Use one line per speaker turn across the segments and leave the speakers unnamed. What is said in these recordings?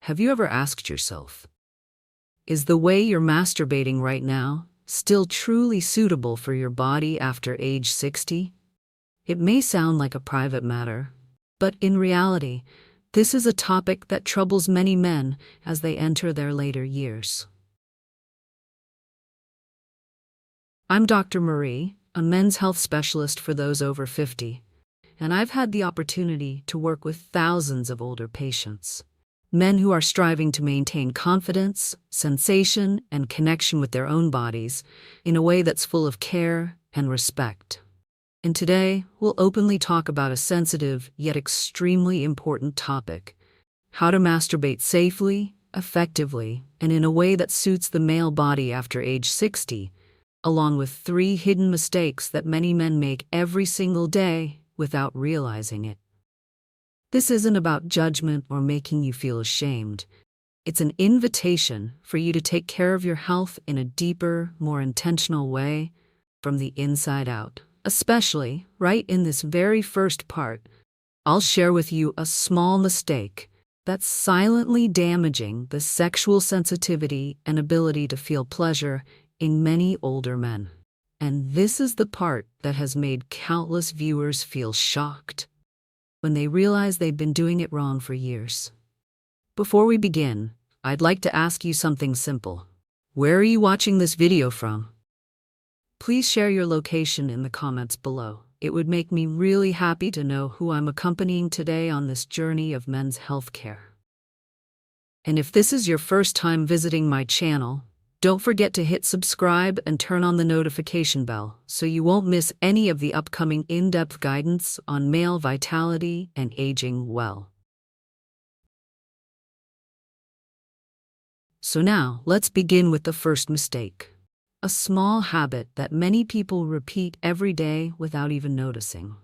Have you ever asked yourself, is the way you're masturbating right now still truly suitable for your body after age 60? It may sound like a private matter, but in reality, this is a topic that troubles many men as they enter their later years. I'm Dr. Marie, a men's health specialist for those over 50, and I've had the opportunity to work with thousands of older patients. Men who are striving to maintain confidence, sensation, and connection with their own bodies in a way that's full of care and respect. And today, we'll openly talk about a sensitive yet extremely important topic: how to masturbate safely, effectively, and in a way that suits the male body after age 60, along with 3 hidden mistakes that many men make every single day without realizing it. This isn't about judgment or making you feel ashamed. It's an invitation for you to take care of your health in a deeper, more intentional way, from the inside out. Especially, right in this very first part, I'll share with you a small mistake that's silently damaging the sexual sensitivity and ability to feel pleasure in many older men. And this is the part that has made countless viewers feel shocked when they realize they've been doing it wrong for years. Before we begin, I'd like to ask you something simple. Where are you watching this video from? Please share your location in the comments below. It would make me really happy to know who I'm accompanying today on this journey of men's healthcare. And if this is your first time visiting my channel, don't forget to hit subscribe and turn on the notification bell so you won't miss any of the upcoming in-depth guidance on male vitality and aging well. So now, let's begin with the first mistake. A small habit that many people repeat every day without even noticing.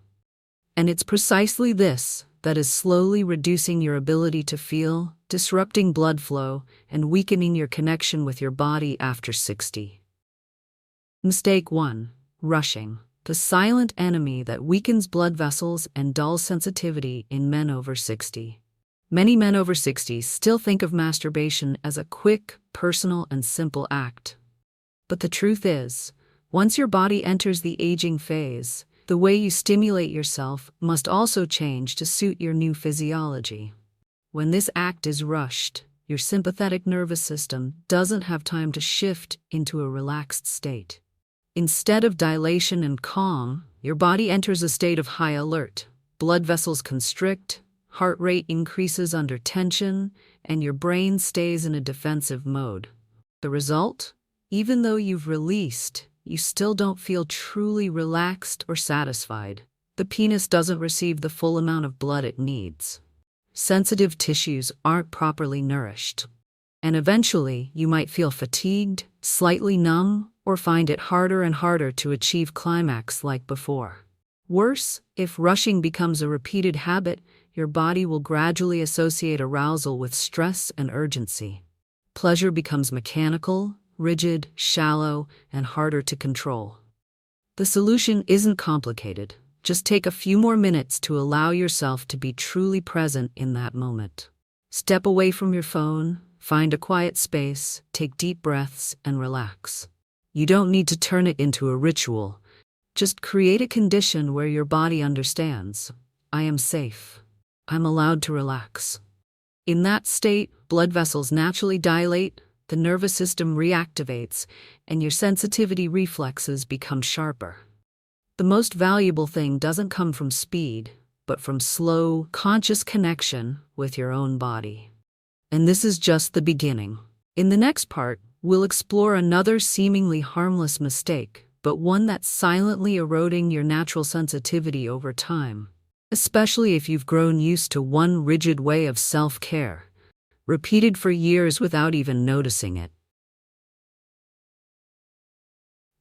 And it's precisely this that is slowly reducing your ability to feel, disrupting blood flow, and weakening your connection with your body after 60. Mistake 1. Rushing. The silent enemy that weakens blood vessels and dulls sensitivity in men over 60. Many men over 60 still think of masturbation as a quick, personal, and simple act. But the truth is, once your body enters the aging phase, the way you stimulate yourself must also change to suit your new physiology. When this act is rushed, your sympathetic nervous system doesn't have time to shift into a relaxed state. Instead of dilation and calm, your body enters a state of high alert. Blood vessels constrict, heart rate increases under tension, and your brain stays in a defensive mode. The result? Even though you've released, you still don't feel truly relaxed or satisfied. The penis doesn't receive the full amount of blood it needs. Sensitive tissues aren't properly nourished. And eventually, you might feel fatigued, slightly numb, or find it harder and harder to achieve climax like before. Worse, if rushing becomes a repeated habit, your body will gradually associate arousal with stress and urgency. Pleasure becomes mechanical, rigid, shallow, and harder to control. The solution isn't complicated. Just take a few more minutes to allow yourself to be truly present in that moment. Step away from your phone, find a quiet space, take deep breaths, and relax. You don't need to turn it into a ritual. Just create a condition where your body understands, I am safe. I'm allowed to relax. In that state, blood vessels naturally dilate, the nervous system reactivates, and your sensitivity reflexes become sharper. The most valuable thing doesn't come from speed, but from slow, conscious connection with your own body. And this is just the beginning. In the next part, we'll explore another seemingly harmless mistake, but one that's silently eroding your natural sensitivity over time, especially if you've grown used to one rigid way of self-care, repeated for years without even noticing it.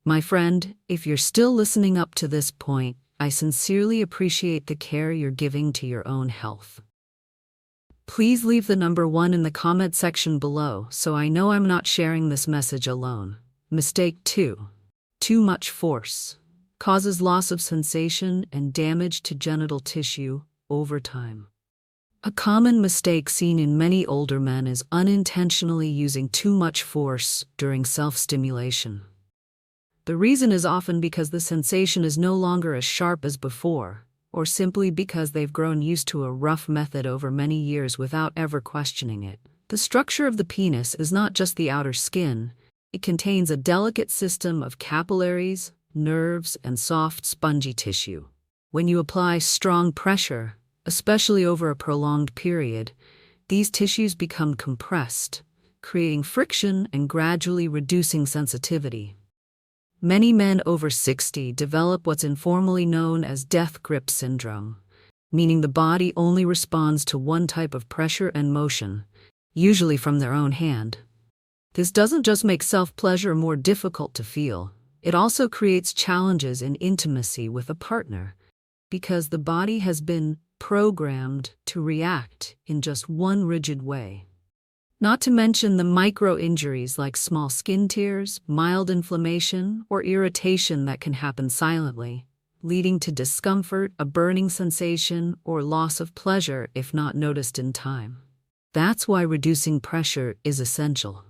My friend, if you're still listening up to this point, I sincerely appreciate the care you're giving to your own health. Please leave the number 1 in the comment section below so I know I'm not sharing this message alone. Mistake 2. Too much force. Causes loss of sensation and damage to genital tissue over time. A common mistake seen in many older men is unintentionally using too much force during self-stimulation. The reason is often because the sensation is no longer as sharp as before, or simply because they've grown used to a rough method over many years without ever questioning it. The structure of the penis is not just the outer skin. It contains a delicate system of capillaries, nerves, and soft, spongy tissue. When you apply strong pressure, especially over a prolonged period, these tissues become compressed, creating friction and gradually reducing sensitivity. Many men over 60 develop what's informally known as death grip syndrome, meaning the body only responds to one type of pressure and motion, usually from their own hand. This doesn't just make self-pleasure more difficult to feel, it also creates challenges in intimacy with a partner, because the body has been programmed to react in just one rigid way. Not to mention the micro-injuries like small skin tears, mild inflammation, or irritation that can happen silently, leading to discomfort, a burning sensation, or loss of pleasure if not noticed in time. That's why reducing pressure is essential.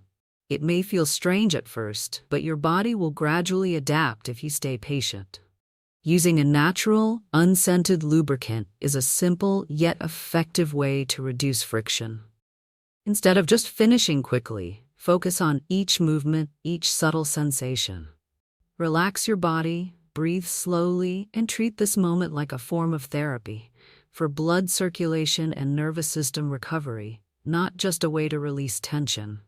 It may feel strange at first, but your body will gradually adapt if you stay patient. Using a natural, unscented lubricant is a simple yet effective way to reduce friction. Instead of just finishing quickly, focus on each movement, each subtle sensation. Relax your body, breathe slowly, and treat this moment like a form of therapy for blood circulation and nervous system recovery, not just a way to release tension.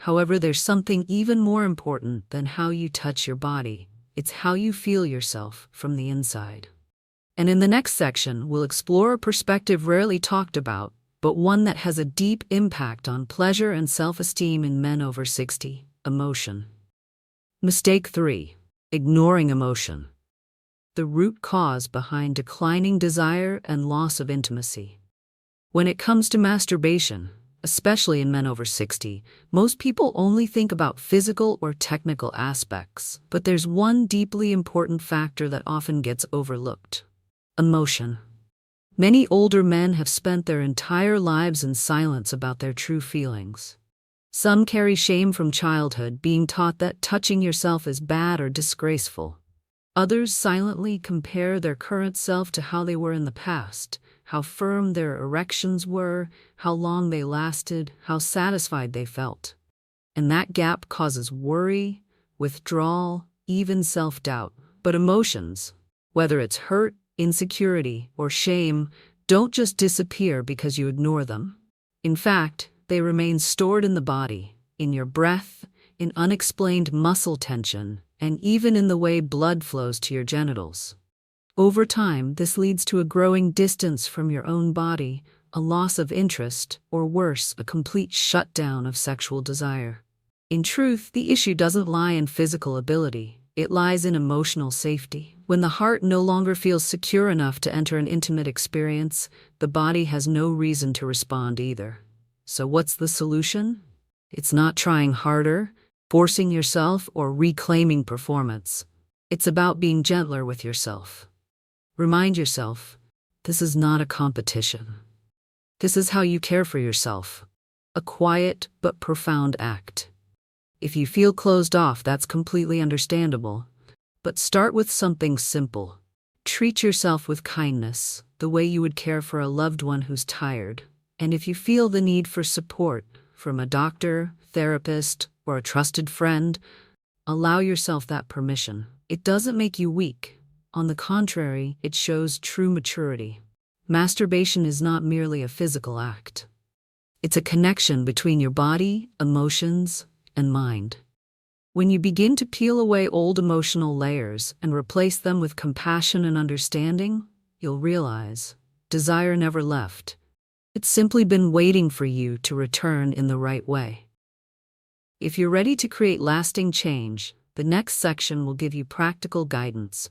However, there's something even more important than how you touch your body. It's how you feel yourself from the inside. And in the next section, we'll explore a perspective rarely talked about, but one that has a deep impact on pleasure and self-esteem in men over 60, emotion. Mistake 3. Ignoring emotion. The root cause behind declining desire and loss of intimacy. When it comes to masturbation, especially in men over 60, most people only think about physical or technical aspects, but there's one deeply important factor that often gets overlooked: emotion. Many older men have spent their entire lives in silence about their true feelings. Some carry shame from childhood, being taught that touching yourself is bad or disgraceful. Others silently compare their current self to how they were in the past, how firm their erections were, how long they lasted, how satisfied they felt. And that gap causes worry, withdrawal, even self-doubt. But emotions, whether it's hurt, insecurity, or shame, don't just disappear because you ignore them. In fact, they remain stored in the body, in your breath, in unexplained muscle tension, and even in the way blood flows to your genitals. Over time, this leads to a growing distance from your own body, a loss of interest, or worse, a complete shutdown of sexual desire. In truth, the issue doesn't lie in physical ability. It lies in emotional safety. When the heart no longer feels secure enough to enter an intimate experience, the body has no reason to respond either. So what's the solution? It's not trying harder, forcing yourself, or reclaiming performance. It's about being gentler with yourself. Remind yourself, this is not a competition. This is how you care for yourself. A quiet but profound act. If you feel closed off, that's completely understandable. But start with something simple. Treat yourself with kindness, the way you would care for a loved one who's tired. And if you feel the need for support from a doctor, therapist, or a trusted friend, allow yourself that permission. It doesn't make you weak. On the contrary, it shows true maturity. Masturbation is not merely a physical act. It's a connection between your body, emotions, and mind. When you begin to peel away old emotional layers and replace them with compassion and understanding, you'll realize desire never left. It's simply been waiting for you to return in the right way. If you're ready to create lasting change, the next section will give you practical guidance.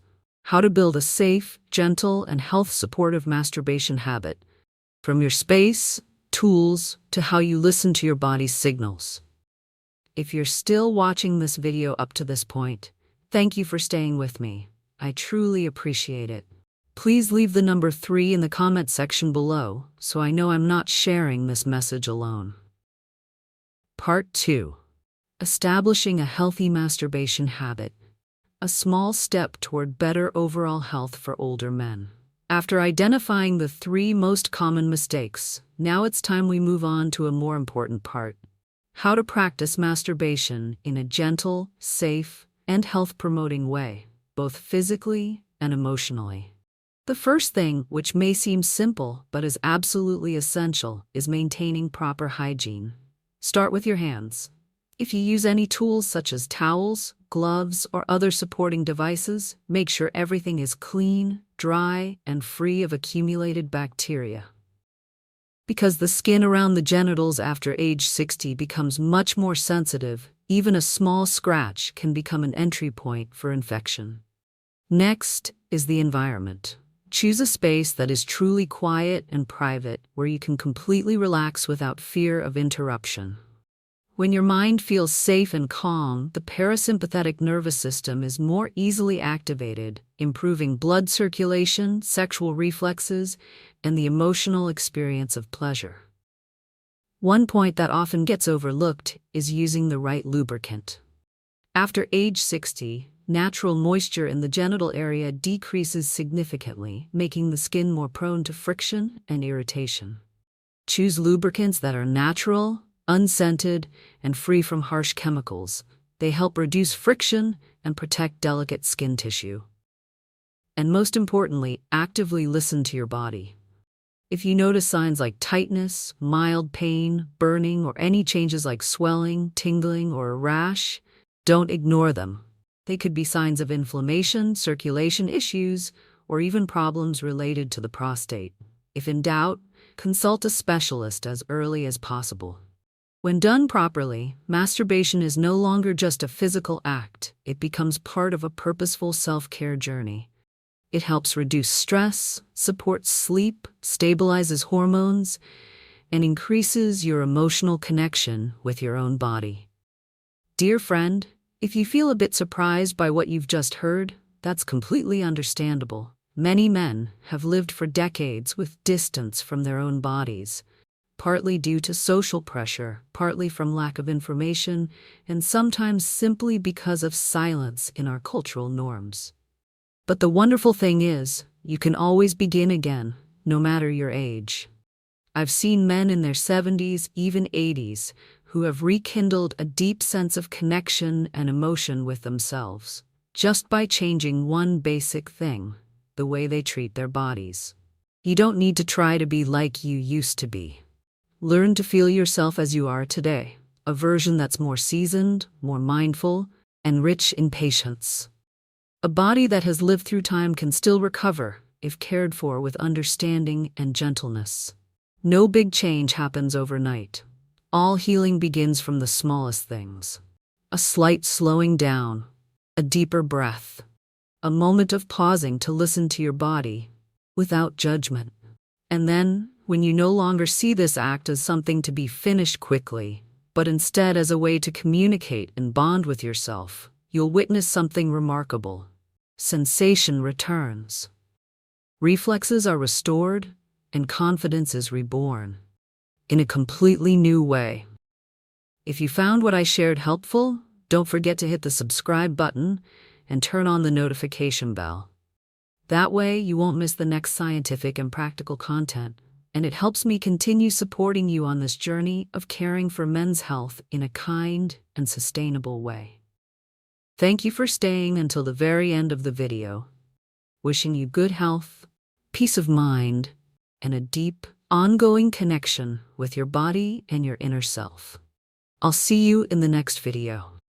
How to build a safe, gentle, and health-supportive masturbation habit, from your space, tools, to how you listen to your body's signals. If you're still watching this video up to this point, thank you for staying with me. I truly appreciate it. Please leave the number 3 in the comment section below so I know I'm not sharing this message alone. Part 2. Establishing a healthy masturbation habit. A small step toward better overall health for older men. After identifying the 3 most common mistakes, now it's time we move on to a more important part. How to practice masturbation in a gentle, safe, and health-promoting way, both physically and emotionally. The first thing, which may seem simple but is absolutely essential, is maintaining proper hygiene. Start with your hands. If you use any tools such as towels, gloves, or other supporting devices, make sure everything is clean, dry, and free of accumulated bacteria. Because the skin around the genitals after age 60 becomes much more sensitive, even a small scratch can become an entry point for infection. Next is the environment. Choose a space that is truly quiet and private, where you can completely relax without fear of interruption. When your mind feels safe and calm, the parasympathetic nervous system is more easily activated, improving blood circulation, sexual reflexes, and the emotional experience of pleasure. One point that often gets overlooked is using the right lubricant. After age 60, natural moisture in the genital area decreases significantly, making the skin more prone to friction and irritation. Choose lubricants that are natural, unscented, and free from harsh chemicals. They help reduce friction and protect delicate skin tissue. And most importantly, actively listen to your body. If you notice signs like tightness, mild pain, burning, or any changes like swelling, tingling, or a rash, don't ignore them. They could be signs of inflammation, circulation issues, or even problems related to the prostate. If in doubt, consult a specialist as early as possible. When done properly, masturbation is no longer just a physical act. It becomes part of a purposeful self-care journey. It helps reduce stress, supports sleep, stabilizes hormones, and increases your emotional connection with your own body. Dear friend, if you feel a bit surprised by what you've just heard, that's completely understandable. Many men have lived for decades with distance from their own bodies, partly due to social pressure, partly from lack of information, and sometimes simply because of silence in our cultural norms. But the wonderful thing is, you can always begin again, no matter your age. I've seen men in their 70s, even 80s, who have rekindled a deep sense of connection and emotion with themselves, just by changing one basic thing: the way they treat their bodies. You don't need to try to be like you used to be. Learn to feel yourself as you are today, a version that's more seasoned, more mindful, and rich in patience. A body that has lived through time can still recover if cared for with understanding and gentleness. No big change happens overnight. All healing begins from the smallest things. A slight slowing down, a deeper breath, a moment of pausing to listen to your body without judgment. And then, when you no longer see this act as something to be finished quickly, but instead as a way to communicate and bond with yourself, you'll witness something remarkable. Sensation returns. Reflexes are restored, and confidence is reborn. In a completely new way. If you found what I shared helpful, don't forget to hit the subscribe button and turn on the notification bell. That way, you won't miss the next scientific and practical content, and it helps me continue supporting you on this journey of caring for men's health in a kind and sustainable way. Thank you for staying until the very end of the video. Wishing you good health, peace of mind, and a deep, ongoing connection with your body and your inner self. I'll see you in the next video.